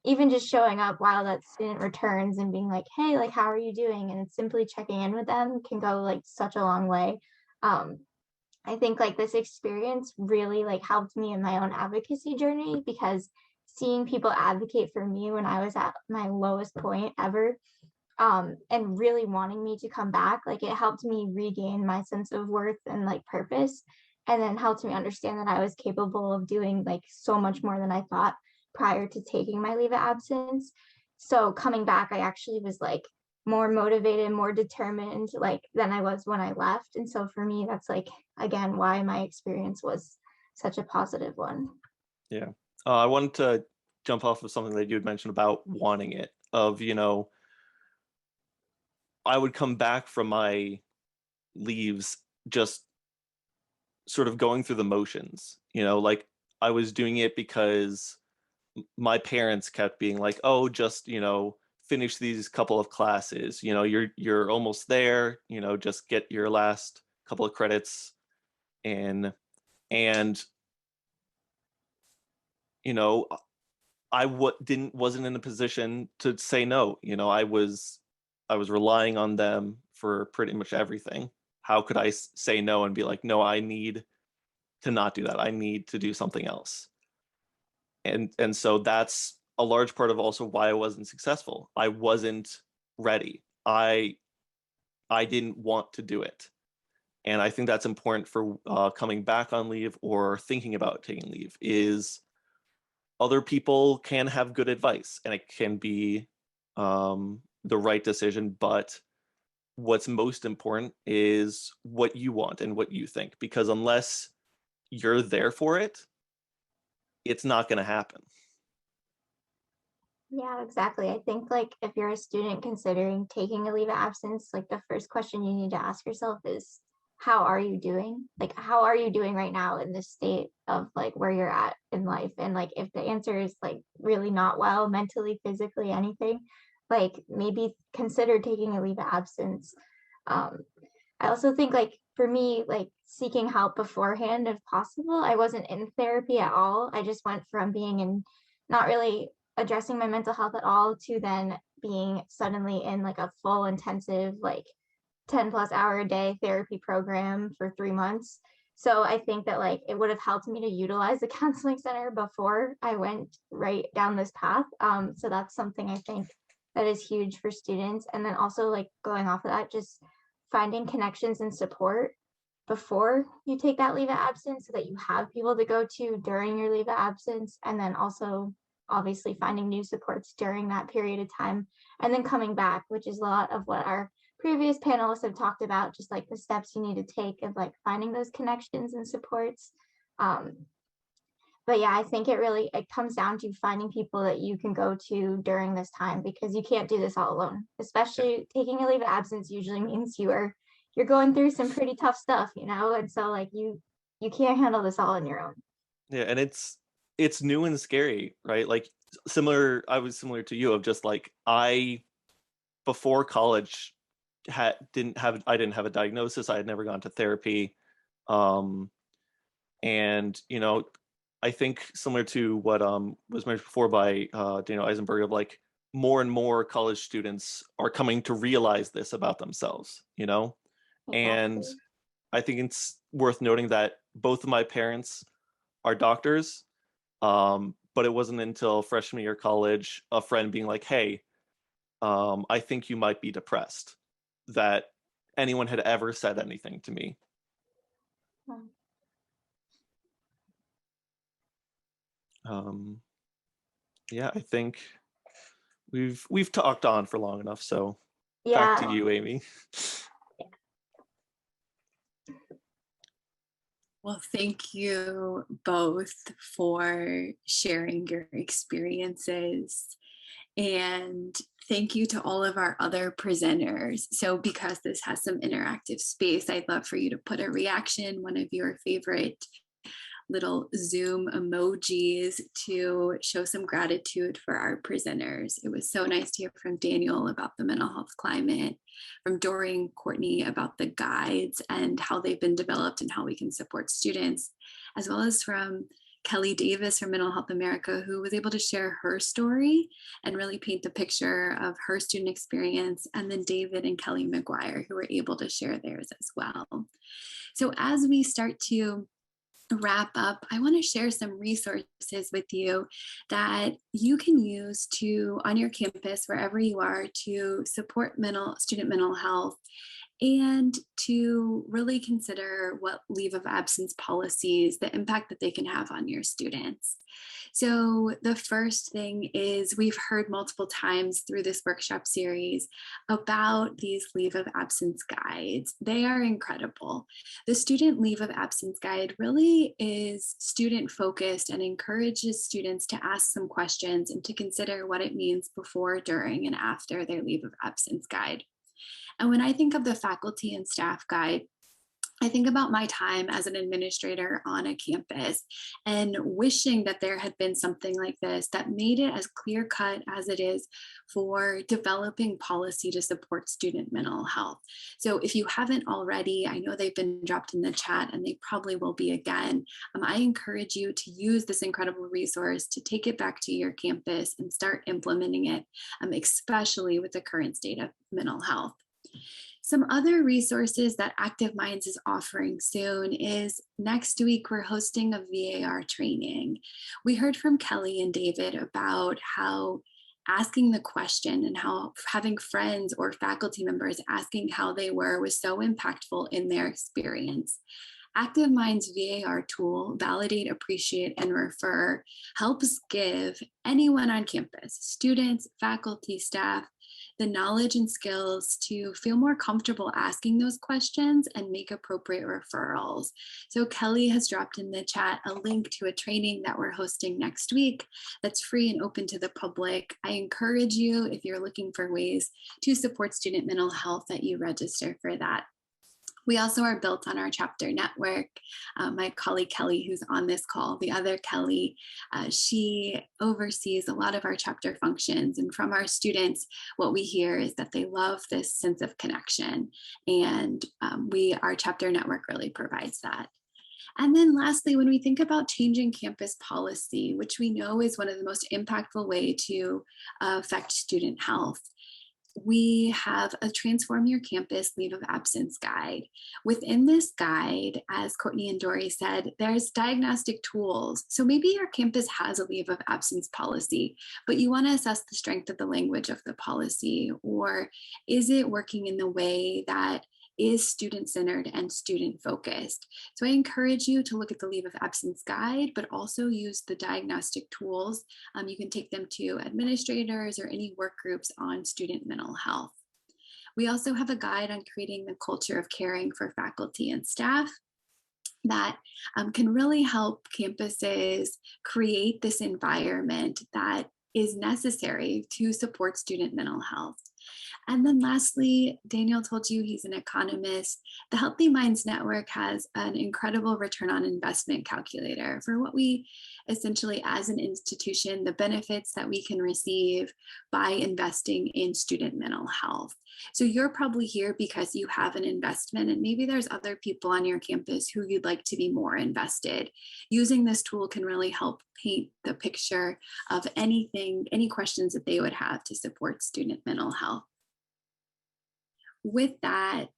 even just showing up while that student returns and being like, hey, like, how are you doing? And simply checking in with them can go like such a long way. I think like this experience really like helped me in my own advocacy journey, because seeing people advocate for me when I was at my lowest point ever, and really wanting me to come back, like it helped me regain my sense of worth and like purpose, and then helped me understand that I was capable of doing like so much more than I thought prior to taking my leave of absence. So coming back, I actually was like more motivated, more determined like than I was when I left. And so for me, that's like, again, why my experience was such a positive one. Yeah. I wanted to jump off of something that you had mentioned about wanting it, of, I would come back from my leaves just sort of going through the motions, like I was doing it because my parents kept being like, oh, just, finish these couple of classes, you're almost there, just get your last couple of credits in. And, I wasn't in a position to say no. I was relying on them for pretty much everything. How could I say no and be like, no, I need to not do that. I need to do something else. And so that's a large part of also why I wasn't successful. I wasn't ready. I didn't want to do it. And I think that's important for coming back on leave or thinking about taking leave, is other people can have good advice and it can be the right decision, but what's most important is what you want and what you think, because unless you're there for it, it's not going to happen. Yeah, exactly. I think like if you're a student considering taking a leave of absence, like the first question you need to ask yourself is, how are you doing? Like, how are you doing right now in this state of like where you're at in life? And like, if the answer is like really not well, mentally, physically, anything, like maybe consider taking a leave of absence. I also think like for me, like seeking help beforehand if possible. I wasn't in therapy at all. I just went from being in not really addressing my mental health at all to then being suddenly in like a full intensive like 10+ hour a day therapy program for 3 months. So I think that like it would have helped me to utilize the counseling center before I went right down this path. So that's something I think that is huge for students. And then also like going off of that, just finding connections and support before you take that leave of absence so that you have people to go to during your leave of absence. And then also obviously finding new supports during that period of time and then coming back, which is a lot of what our previous panelists have talked about, just like the steps you need to take of like finding those connections and supports. But yeah, I think it comes down to finding people that you can go to during this time, because you can't do this all alone. Especially taking a leave of absence usually means you're going through some pretty tough stuff, and so like you can't handle this all on your own. Yeah, and it's new and scary, right? Like I was similar to you of just like before college I didn't have a diagnosis. I had never gone to therapy. And I think similar to what was mentioned before by Daniel Eisenberg of like more and more college students are coming to realize this about themselves, and Exactly. I think it's worth noting that both of my parents are doctors, but it wasn't until freshman year of college, a friend being like, hey, I think you might be depressed, that anyone had ever said anything to me. Yeah, I think we've talked on for long enough, so back to you, Amy. Well, thank you both for sharing your experiences. And thank you to all of our other presenters. So because this has some interactive space, I'd love for you to put a reaction, one of your favorite little Zoom emojis, to show some gratitude for our presenters. It was so nice to hear from Daniel about the mental health climate, from Dory and Courtney about the guides and how they've been developed and how we can support students, as well as from Kelly Davis from Mental Health America, who was able to share her story and really paint the picture of her student experience, and then David and Kelly McGuire, who were able to share theirs as well. So as we start to wrap up, I want to share some resources with you that you can use on your campus, wherever you are, to support student mental health and to really consider what leave of absence policies, the impact that they can have on your students. So the first thing is, we've heard multiple times through this workshop series about these leave of absence guides. They are incredible. The student leave of absence guide really is student focused and encourages students to ask some questions and to consider what it means before, during, and after their leave of absence guide. And when I think of the faculty and staff guide, I think about my time as an administrator on a campus and wishing that there had been something like this that made it as clear cut as it is for developing policy to support student mental health. So if you haven't already, I know they've been dropped in the chat and they probably will be again. I encourage you to use this incredible resource to take it back to your campus and start implementing it, especially with the current state of mental health. Some other resources that Active Minds is offering soon is, next week we're hosting a VAR training. We heard from Kelly and David about how asking the question and how having friends or faculty members asking how they were was so impactful in their experience. Active Minds VAR tool, Validate, Appreciate, and Refer, helps give anyone on campus, students, faculty, staff, the knowledge and skills to feel more comfortable asking those questions and make appropriate referrals. So Kelly has dropped in the chat a link to a training that we're hosting next week that's free and open to the public. I encourage you, if you're looking for ways to support student mental health, that you register for that. We also are built on our chapter network. My colleague Kelly, who's on this call, the other Kelly, she oversees a lot of our chapter functions. And from our students, what we hear is that they love this sense of connection. And our chapter network really provides that. And then lastly, when we think about changing campus policy, which we know is one of the most impactful way to affect student health, we have a Transform Your Campus Leave of Absence guide. Within this guide, as Courtney and Dory said, there's diagnostic tools. So maybe your campus has a leave of absence policy, but you want to assess the strength of the language of the policy, or is it working in the way that is student-centered and student-focused. So I encourage you to look at the leave of absence guide, but also use the diagnostic tools. You can take them to administrators or any work groups on student mental health. We also have a guide on creating the culture of caring for faculty and staff that can really help campuses create this environment that is necessary to support student mental health. And then lastly, Daniel told you he's an economist. The Healthy Minds Network has an incredible return on investment calculator for what we essentially, as an institution, the benefits that we can receive by investing in student mental health. So you're probably here because you have an investment, and maybe there's other people on your campus who you'd like to be more invested. Using this tool can really help paint the picture of any questions that they would have to support student mental health. With that,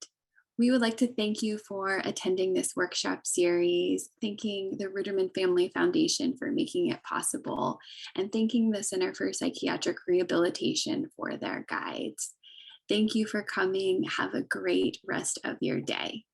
we would like to thank you for attending this workshop series, thanking the Ruderman Family Foundation for making it possible, and thanking the Center for Psychiatric Rehabilitation for their guides. Thank you for coming. Have a great rest of your day.